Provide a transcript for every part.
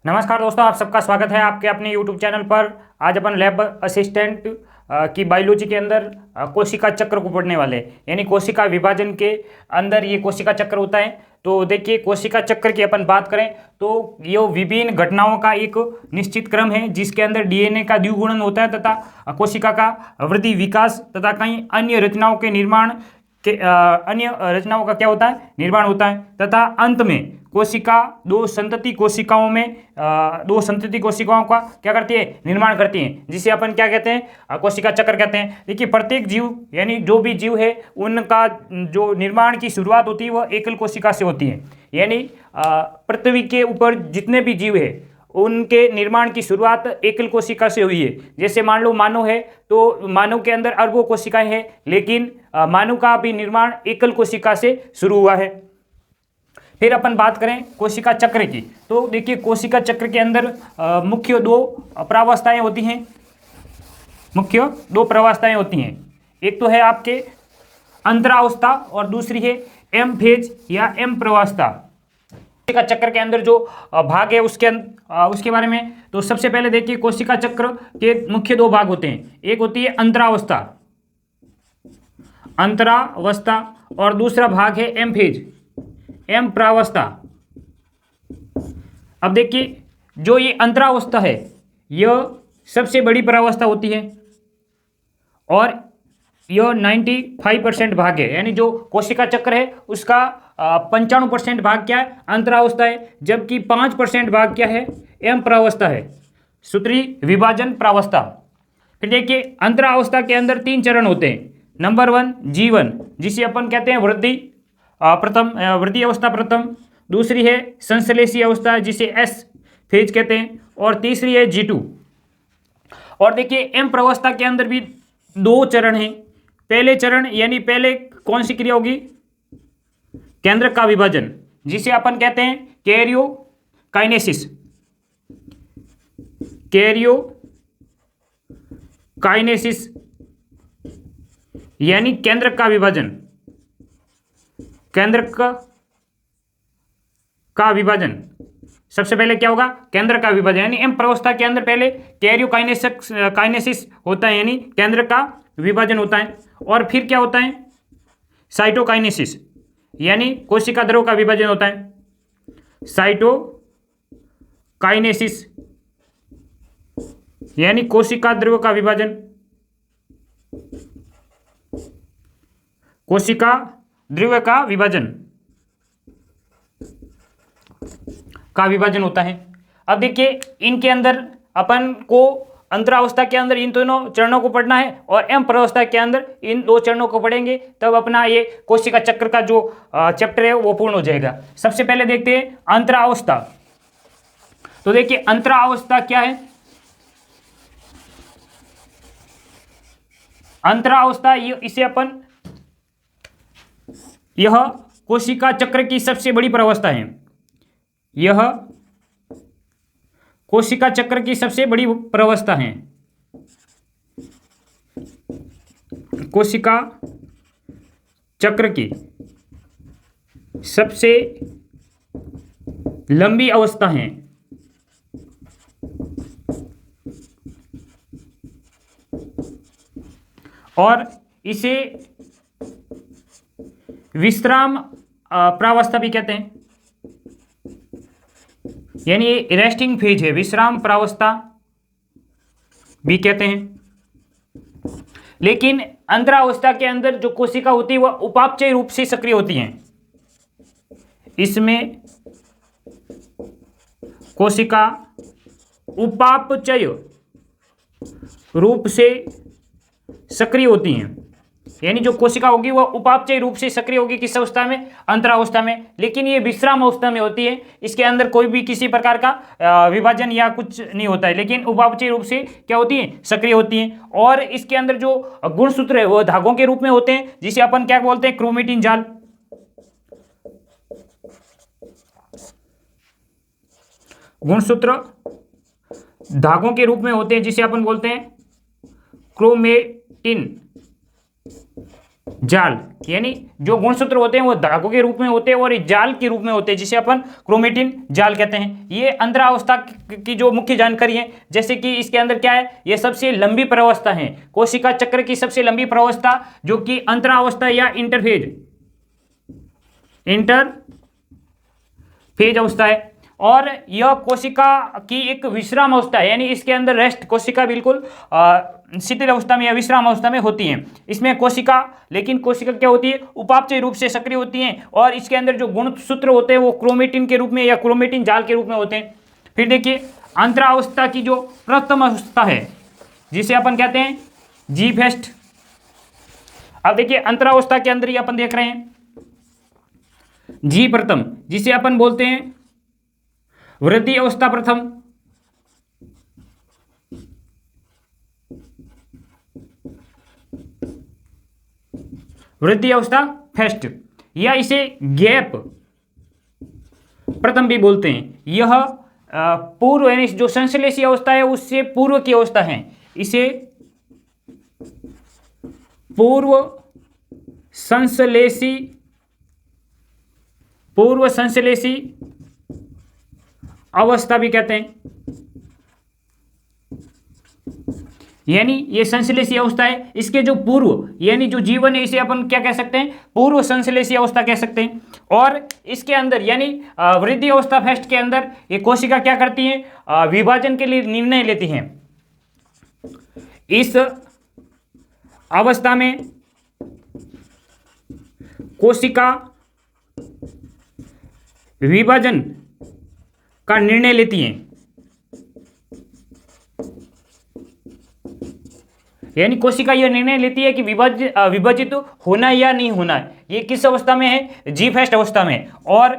नमस्कार दोस्तों, आप सबका स्वागत है आपके अपने YouTube चैनल पर। आज अपन लैब असिस्टेंट की बायोलॉजी के अंदर कोशिका चक्र को पढ़ने वाले हैं। यानी कोशिका विभाजन के अंदर ये कोशिका चक्र होता है। तो देखिए, कोशिका चक्र की अपन बात करें तो ये विभिन्न घटनाओं का एक निश्चित क्रम है जिसके अंदर डीएनए का द्विगुणन होता है तथा कोशिका का वृद्धि, विकास तथा कई अन्य रचनाओं के निर्माण के अन्य रचनाओं का क्या होता है, निर्माण होता है। तथा अंत में कोशिका दो संतति कोशिकाओं का क्या करती है, निर्माण करती है, जिसे अपन क्या कहते हैं, कोशिका चक्र कहते हैं। देखिए, प्रत्येक जीव यानी जो भी जीव है उनका जो निर्माण की शुरुआत होती है वह एकल कोशिका से होती है। यानी पृथ्वी के ऊपर जितने भी जीव है उनके निर्माण की शुरुआत एकल कोशिका से हुई है। जैसे मान लो मानव है तो मानव के अंदर अरबों कोशिकाएं हैं, लेकिन मानव का भी निर्माण एकल कोशिका से शुरू हुआ है। फिर अपन बात करें कोशिका चक्र की, तो देखिए कोशिका चक्र के अंदर मुख्य दो प्रावस्थाएं होती हैं। एक तो है आपके अंतरावस्था और दूसरी है एम फेज या एम प्रवावस्था। कोशिका चक्र के अंदर जो भाग है उसके बारे में तो सबसे पहले देखिए, कोशिका चक्र के मुख्य दो भाग होते हैं। एक होती है अंतरावस्था और दूसरा भाग है एम फेज, एम प्रावस्था। अब देखिए, जो ये अंतरावस्था है यह सबसे बड़ी प्रावस्था होती है और यह 95% भाग है। यानी जो कोशिका चक्र है उसका 95% भाग क्या है, अंतरावस्था है, जबकि 5% भाग क्या है, एम प्रावस्था है, सूत्री विभाजन प्रावस्था। फिर देखिए, अंतरावस्था के अंदर 3 चरण होते हैं। नंबर 1 जीवन, जिसे अपन कहते हैं वृद्धि अवस्था प्रथम। दूसरी है संश्लेषी अवस्था जिसे एस फेज कहते हैं और तीसरी है G2। और देखिए, एम प्रावस्था के अंदर भी 2 चरण हैं। पहले चरण यानी पहले कौन सी क्रिया होगी, केंद्रक का विभाजन, जिसे अपन कहते हैं कैरियोकाइनेसिस, यानी केंद्रक का विभाजन। सबसे पहले क्या होगा, केंद्र का विभाजन। यानी एम प्रावस्था के अंदर पहले कैरियोकाइनेसिस होता है, यानी केंद्र का विभाजन होता है। और फिर क्या होता है, साइटोकाइनेसिस, यानी कोशिका द्रव्य का विभाजन होता है। साइटोकाइनेसिस यानी कोशिका द्रव्य का विभाजन, कोशिका द्रव्य का विभाजन होता है। अब देखिए, इनके अंदर अपन को अंतरावस्था के अंदर इन दोनों चरणों को पढ़ना है और एम प्रावस्था के अंदर इन 2 चरणों को पढ़ेंगे, तब अपना ये कोशिका चक्र का जो चैप्टर है वो पूर्ण हो जाएगा। सबसे पहले देखते हैं अंतरावस्था। तो देखिए, अंतरावस्था क्या है। अंतरावस्था इसे अपन, यह कोशिका चक्र की सबसे बड़ी प्रावस्था है। यह कोशिका चक्र की सबसे बड़ी प्रावस्था है। कोशिका चक्र की सबसे लंबी अवस्था है। और इसे विश्राम प्रावस्था भी कहते हैं, यानी ये रेस्टिंग फेज है, विश्राम प्रावस्था भी कहते हैं। लेकिन अंतरावस्था के अंदर जो कोशिका होती है वह उपापचय रूप से सक्रिय होती हैं। इसमें कोशिका उपापचय रूप से सक्रिय होती हैं, यानी जो कोशिका होगी वह उपापचय रूप से सक्रिय होगी। किस अवस्था में, अंतरावस्था में। लेकिन ये विश्राम अवस्था में होती है, इसके अंदर कोई भी किसी प्रकार का विभाजन या कुछ नहीं होता है, लेकिन उपापचय रूप से क्या होती है, सक्रिय होती हैं। और इसके अंदर जो गुणसूत्र है वह धागों के रूप में होते हैं, जिसे अपन क्या बोलते हैं, क्रोमेटिन जाल। गुणसूत्र धागों के रूप में होते हैं जिसे अपन बोलते हैं क्रोमेटिन जाल, यानी जो गुणसूत्र होते हैं वो धागों के रूप में होते हैं और ये जाल के रूप में होते हैं, जिसे अपन क्रोमेटिन जाल कहते हैं। ये अंतरावस्था की जो मुख्य जानकारी है, जैसे कि इसके अंदर क्या है, ये सबसे लंबी प्रवस्था है, कोशिका चक्र की सबसे लंबी प्रवस्था जो कि अंतरावस्था या इंटरफेज अवस्था है। और यह कोशिका की एक विश्राम अवस्था है, यानी इसके अंदर रेस्ट, कोशिका बिल्कुल शिथिल अवस्था में या विश्राम अवस्था में होती है इसमें कोशिका। लेकिन कोशिका क्या होती है, उपापचय रूप से सक्रिय होती हैं और इसके अंदर जो गुणसूत्र होते हैं वो क्रोमेटिन के रूप में या क्रोमेटिन जाल के रूप में होते हैं। फिर देखिए अंतरावस्था की जो प्रथम अवस्था है जिसे अपन कहते हैं जी फेस्ट। अब देखिए अंतरावस्था के अंदर ही अपन देख रहे हैं जी प्रथम, जिसे अपन बोलते हैं वृद्धि अवस्था प्रथम, वृद्धि अवस्था फर्स्ट, या इसे गैप प्रथम भी बोलते हैं। यह पूर्व यानी जो संश्लेषी अवस्था है उससे पूर्व की अवस्था है, इसे पूर्व संश्लेषी अवस्था भी कहते हैं। यानी ये संश्लेषी अवस्था है, इसके जो पूर्व यानी जो जीवन है इसे अपन क्या कह सकते हैं, पूर्व संश्लेषी अवस्था कह सकते हैं। और इसके अंदर यानी वृद्धि अवस्था फर्स्ट के अंदर ये कोशिका क्या करती है, विभाजन के लिए निर्णय लेती हैं। इस अवस्था में कोशिका विभाजन का निर्णय लेती हैं, यानी कोशिका यह निर्णय लेती है कि विभाजित होना या नहीं होना है। ये किस अवस्था में है, जी फेस्ट अवस्था में। और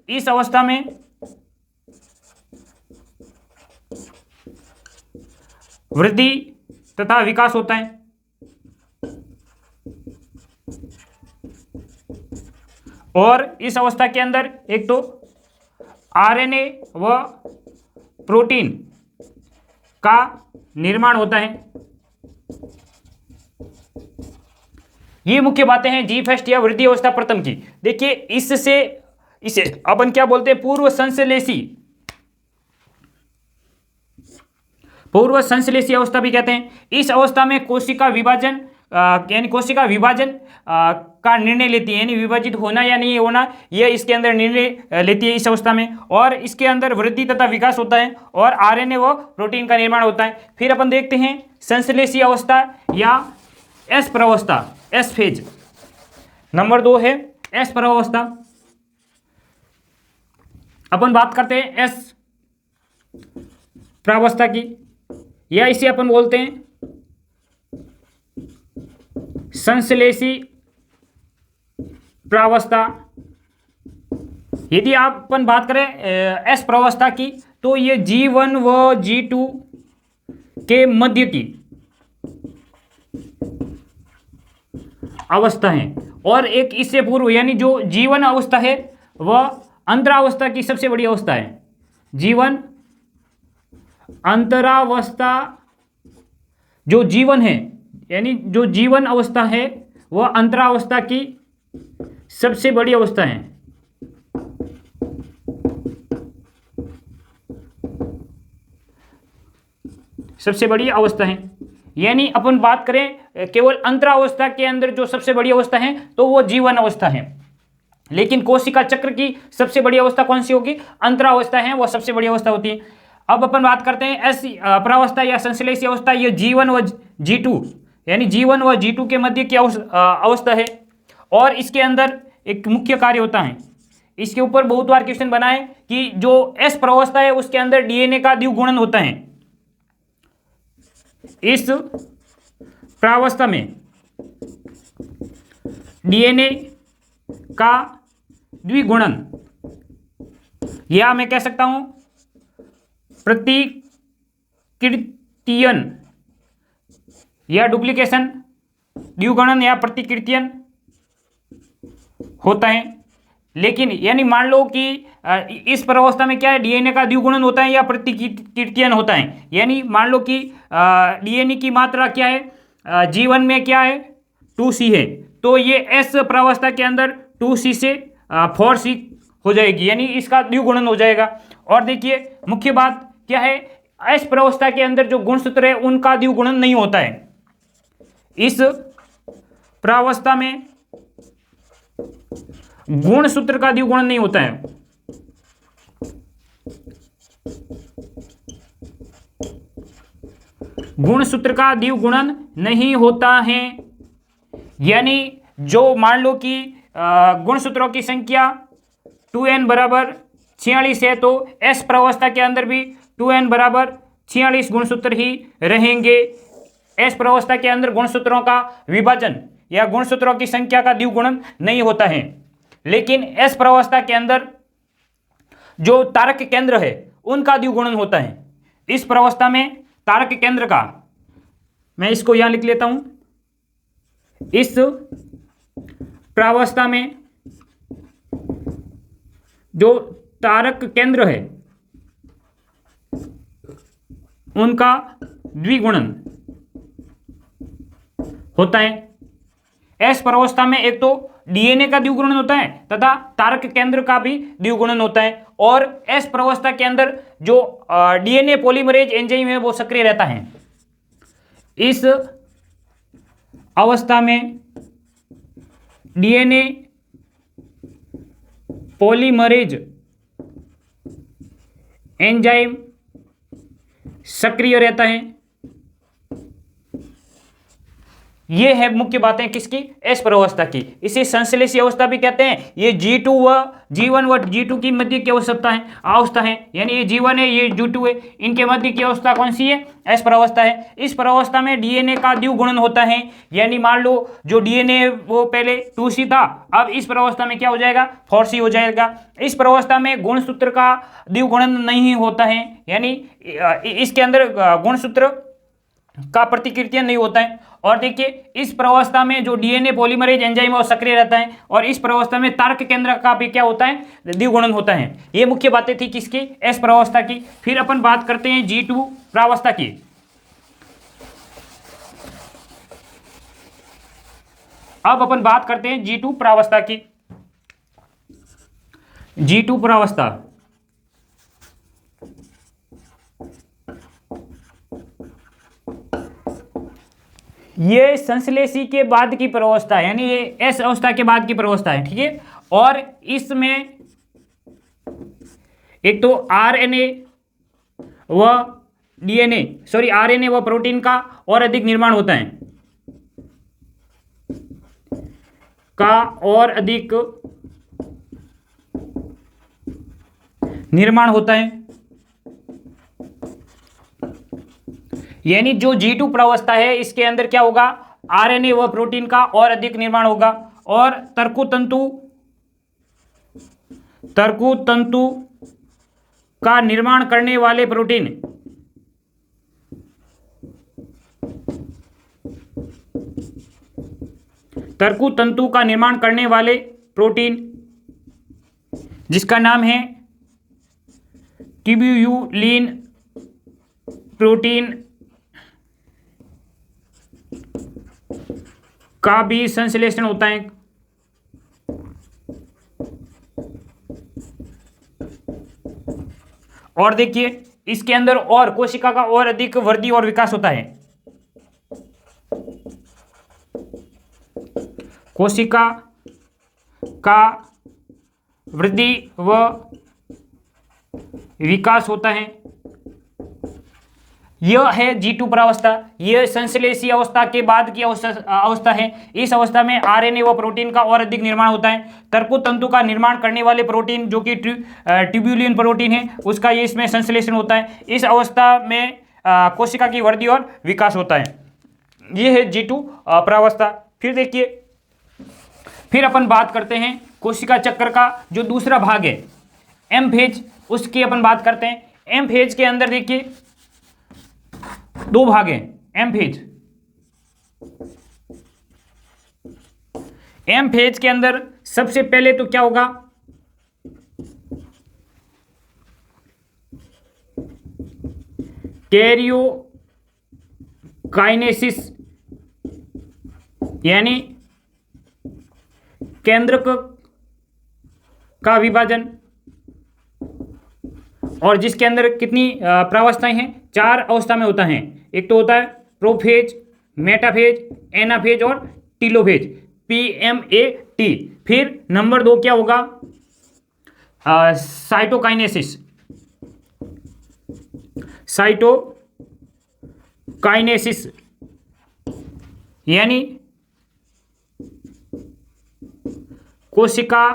इस अवस्था में वृद्धि तथा विकास होता है। और इस अवस्था के अंदर एक तो आरएनए व प्रोटीन का निर्माण होता है। ये मुख्य बातें हैं जी फेस्ट या वृद्धि अवस्था प्रथम की। देखिए इसे अपन क्या बोलते हैं, पूर्व संश्लेषी अवस्था भी कहते हैं। इस अवस्था में कोशिका विभाजन का निर्णय लेती है, यानी विभाजित होना या नहीं होना यह इसके अंदर निर्णय लेती है इस अवस्था में। और इसके अंदर वृद्धि तथा विकास होता है और आरएनए व प्रोटीन का निर्माण होता है। फिर अपन देखते हैं संश्लेषी अवस्था या एस प्रावस्था, एस फेज। नंबर 2 है एस प्रावस्था। अपन बात करते हैं एस प्रावस्था की, या इसे अपन बोलते हैं संश्लेषी प्रावस्था। यदि आप अपन बात करें एस प्रावस्था की तो ये G1 व G2 के मध्य की अवस्था है। और एक इससे पूर्व यानी जो G1 अवस्था है वह अंतरावस्था की सबसे बड़ी अवस्था है। G1 अंतरावस्था, जो G1 है यानी जो G1 अवस्था है वह अंतरावस्था की सबसे बड़ी अवस्था है। सबसे बड़ी अवस्था है, यानी अपन बात करें केवल अंतरावस्था के अंदर जो सबसे बड़ी अवस्था है तो वो G1 अवस्था है। लेकिन कोशिका चक्र की सबसे बड़ी अवस्था कौन सी होगी, अंतरावस्था है, वो सबसे बड़ी अवस्था होती है। अब अपन बात करते हैं एस प्रावस्था या संश्लेषी अवस्था। ये G1 व G2 यानी G1 व G2 के मध्य की अवस्था है। और इसके अंदर एक मुख्य कार्य होता है, इसके ऊपर बहुत बार क्वेश्चन बना है कि जो एस प्रावस्था है उसके अंदर डीएनए का द्विगुणन होता है। इस प्रावस्था में डीएनए का द्विगुणन, या मैं कह सकता हूं प्रतिकृतियन या डुप्लीकेशन, द्विगुणन या प्रतिकृतियन होता है। लेकिन यानी मान लो कि इस प्रावस्था में क्या है, डीएनए का द्विगुणन होता है या प्रतिकृतियन होता है। यानी मान लो कि डीएनए की मात्रा क्या है, G1 में क्या है 2C है, तो ये एस प्रावस्था के अंदर 2C से 4C हो जाएगी, यानी इसका द्विगुणन हो जाएगा। और देखिए मुख्य बात क्या है, एस प्रावस्था के अंदर जो गुणसूत्र है उनका द्विगुणन नहीं होता है। इस प्रावस्था में गुणसूत्र का द्विगुणन नहीं होता है। गुणसूत्र का द्विगुणन नहीं होता है, यानी जो मान लो कि गुणसूत्रों की संख्या 2n बराबर 46 है, तो एस प्रावस्था के अंदर भी 2n बराबर 46 गुणसूत्र ही रहेंगे। एस प्रावस्था के अंदर गुणसूत्रों का विभाजन या गुणसूत्रों की संख्या का द्विगुणन नहीं होता है। लेकिन एस प्रावस्था के अंदर जो तारक केंद्र है उनका द्विगुणन होता है। इस प्रावस्था में तारक केंद्र का, मैं इसको यहां लिख लेता हूं, इस प्रावस्था में जो तारक केंद्र है उनका द्विगुणन होता है। एस प्रावस्था में एक तो डीएनए का द्विगुणन होता है तथा तारक केंद्र का भी द्विगुणन होता है, और एस प्रावस्था के अंदर जो डीएनए पॉलीमरेज एंजाइम है वो सक्रिय रहता है। इस अवस्था में डीएनए पॉलीमरेज एंजाइम सक्रिय रहता है। ये है मुख्य बातें किसकी, एस प्रावस्था की। इसे संश्लेषी अवस्था भी कहते हैं। ये G2 व G1 व G2 की मध्य की अवस्था है, यानी ये G1 है, ये G2 है, इनके मध्य की अवस्था कौन सी है, एस प्रावस्था है। इस प्रावस्था में डीएनए का द्विगुणन होता है, यानी मान लो जो डीएनए वो पहले 2C था, अब इस प्रावस्था में क्या हो जाएगा, 4C हो जाएगा। इस प्रावस्था में गुणसूत्र का द्विगुणन नहीं होता है, यानी इसके अंदर गुणसूत्र का प्रतिकृतियां नहीं होता है। और देखिए इस प्रावस्था में जो डीएनए पॉलीमरेज एंजाइम है वो सक्रिय रहता है, और इस प्रावस्था में तारक केंद्र का भी क्या होता है, द्विगुणन होता है। ये मुख्य बातें थी किसकी, एस प्रावस्था की। फिर अपन बात करते हैं G2 प्रावस्था की। अब अपन बात करते हैं G2 प्रावस्था की। G2 प्रावस्था ये संश्लेषी के बाद की प्रावस्था है, यानी ये एस अवस्था के बाद की प्रावस्था है, ठीक है। और इसमें एक तो आरएनए व डीएनए, सॉरी आरएनए व प्रोटीन का और अधिक निर्माण होता है, का और अधिक निर्माण होता है। यानी जो G2 प्रावस्था है इसके अंदर क्या होगा, आरएनए व प्रोटीन का और अधिक निर्माण होगा, और तर्कु तंतु का निर्माण करने वाले प्रोटीन तर्कु तंतु का निर्माण करने वाले प्रोटीन जिसका नाम है ट्यूब्यूलिन प्रोटीन का भी संश्लेषण होता है। और देखिए इसके अंदर और कोशिका का और अधिक वृद्धि और विकास होता है। कोशिका का वृद्धि व विकास होता है। यह है G2 प्रावस्था। यह संश्लेषी अवस्था के बाद की अवस्था है। इस अवस्था में आरएनए व प्रोटीन का और अधिक निर्माण होता है। तर्कु तंतु का निर्माण करने वाले प्रोटीन जो कि ट्यूब्यूलिन प्रोटीन है उसका ये इसमें संश्लेषण होता है। इस अवस्था में कोशिका की वृद्धि और विकास होता है। ये है G2 प्रावस्था। फिर देखिए, फिर अपन बात करते हैं कोशिका चक्र का जो दूसरा भाग है एम फेज, उसकी अपन बात करते हैं। एम फेज के अंदर देखिए दो भाग हैं एम फेज। एम फेज के अंदर सबसे पहले तो क्या होगा, कैरियोकाइनेसिस, यानी केंद्रक का विभाजन, और जिसके अंदर कितनी प्रावस्थाएं हैं, 4 अवस्था में होता है। एक तो होता है प्रोफेज, मेटाफेज, एनाफेज और टीलोफेज, PMAT। फिर नंबर 2 क्या होगा, साइटोकाइनेसिस। साइटोकाइनेसिस यानी कोशिका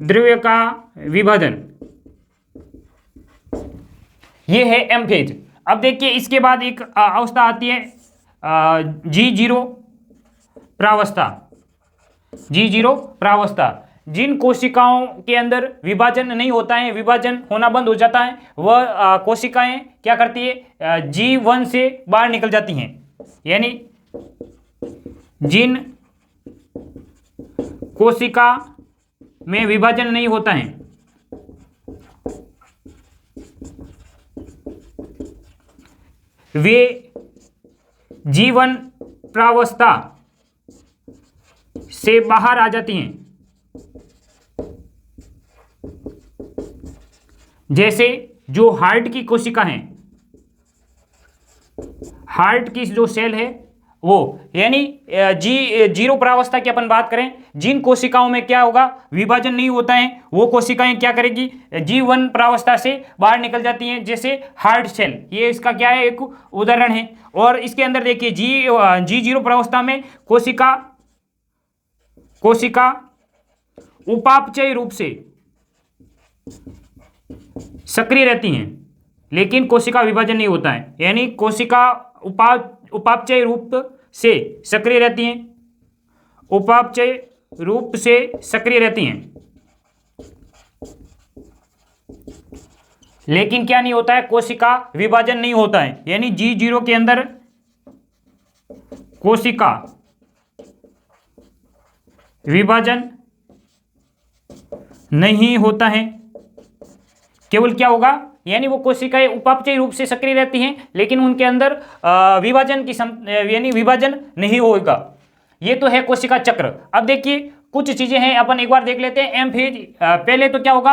द्रव्य का विभाजन, ये है एम फेज। अब देखिए इसके बाद एक अवस्था आती है G0 प्रावस्था। G0 प्रावस्था, जिन कोशिकाओं के अंदर विभाजन नहीं होता है, विभाजन होना बंद हो जाता है, वह कोशिकाएं क्या करती है, G1 से बाहर निकल जाती हैं। यानी जिन कोशिका में विभाजन नहीं होता है, वे G1 प्रावस्था से बाहर आ जाती हैं। जैसे जो हार्ट की कोशिका है, हार्ट की जो सेल है वो, यानी G0 प्रावस्था की अपन बात करें, जिन कोशिकाओं में क्या होगा, विभाजन नहीं होता है, वो कोशिकाएं क्या करेगी, G1 प्रावस्था से बाहर निकल जाती हैं। जैसे हार्ट सेल, ये इसका क्या है, एक उदाहरण है। और इसके अंदर देखिए G0 प्रावस्था में कोशिका उपापचय रूप से सक्रिय रहती हैं, लेकिन कोशिका विभाजन नहीं होता है। यानी कोशिका उपापचय रूप से सक्रिय रहती हैं, उपापचय रूप से सक्रिय रहती हैं, लेकिन क्या नहीं होता है, कोशिका विभाजन नहीं होता है। यानी G0 के अंदर कोशिका विभाजन नहीं होता है। केवल क्या होगा, यानी वो कोशिकाएं उपापचय रूप से सक्रिय रहती हैं, लेकिन उनके अंदर विभाजन यानी विभाजन नहीं होगा। ये तो है कोशिका चक्र। अब देखिए कुछ चीजें हैं, अपन एक बार देख लेते हैं एम फेज। पहले तो क्या होगा,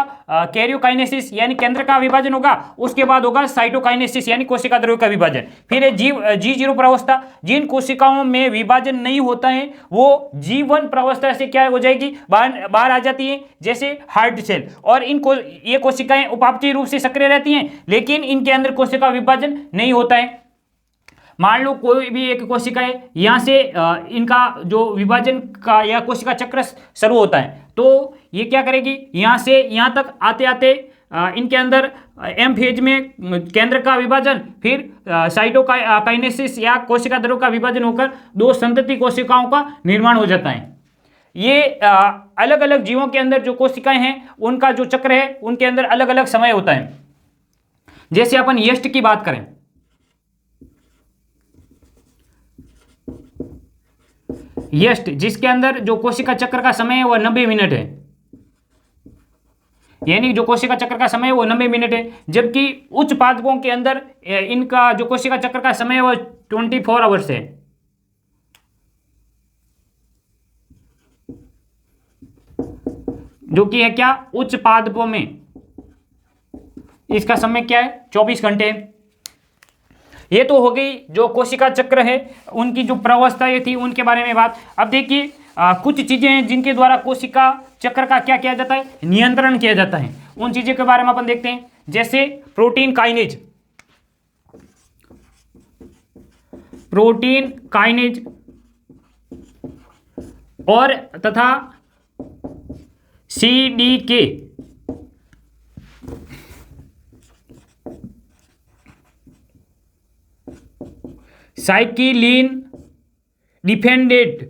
कैरियोकाइनेसिस यानी केंद्र का विभाजन होगा, उसके बाद होगा साइटोकाइनेसिस यानी कोशिका द्रव्य का विभाजन। फिर है G0 प्रावस्था, जिन कोशिकाओं में विभाजन नहीं होता है वो G1 प्रावस्था से क्या हो जाएगी, बाहर आ जाती है। जैसे हार्ट सेल, और ये कोशिकाएं उपापचय रूप से सक्रिय रहती हैं, लेकिन इनके अंदर कोशिका विभाजन नहीं होता है। मान लो कोई भी एक कोशिका है, यहाँ से इनका जो विभाजन का या कोशिका चक्र शुरू होता है, तो ये क्या करेगी, यहाँ से यहाँ तक आते आते इनके अंदर एम फेज में केंद्र का विभाजन, फिर साइटोकाइनेसिस या कोशिका द्रव्य का विभाजन होकर 2 संतति कोशिकाओं का निर्माण हो जाता है। ये अलग अलग जीवों के अंदर जो कोशिकाएं हैं, उनका जो चक्र है, उनके अंदर अलग अलग समय होता है। जैसे अपन यष्ट की बात करें, यष्ट जिसके अंदर जो कोशिका चक्र का समय है वह 90 मिनट है। यानी जो कोशिका चक्र का समय है वो 90 मिनट है, जबकि उच्च पादपों के अंदर इनका जो कोशिका चक्र का समय है वह 24 आवर्स है। जो कि है क्या, उच्च पादपों में इसका समय क्या है, 24 घंटे है। ये तो हो गई जो कोशिका चक्र है, उनकी जो प्रावस्थाएं थी उनके बारे में बात। अब देखिए कुछ चीजें हैं जिनके द्वारा कोशिका चक्र का क्या किया जाता है, नियंत्रण किया जाता है। उन चीजों के बारे में अपन देखते हैं। जैसे प्रोटीन काइनेज और तथा CDK साइकिलिन डिपेंडेंट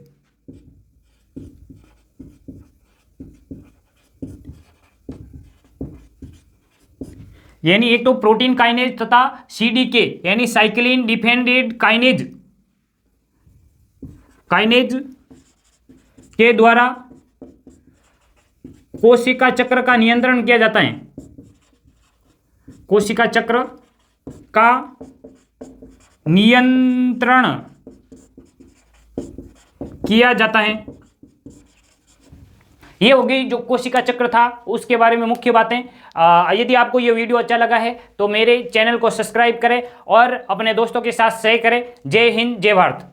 यानी एक तो प्रोटीन काइनेज तथा CDK यानी साइकिलिन डिपेंडेंट काइनेज के द्वारा कोशिका चक्र का नियंत्रण किया जाता है। कोशिका चक्र का नियंत्रण किया जाता है। ये होगी जो कोशिका चक्र था उसके बारे में मुख्य बातें। यदि आपको ये वीडियो अच्छा लगा है तो मेरे चैनल को सब्सक्राइब करें और अपने दोस्तों के साथ शेयर करें। जय हिंद, जय भारत।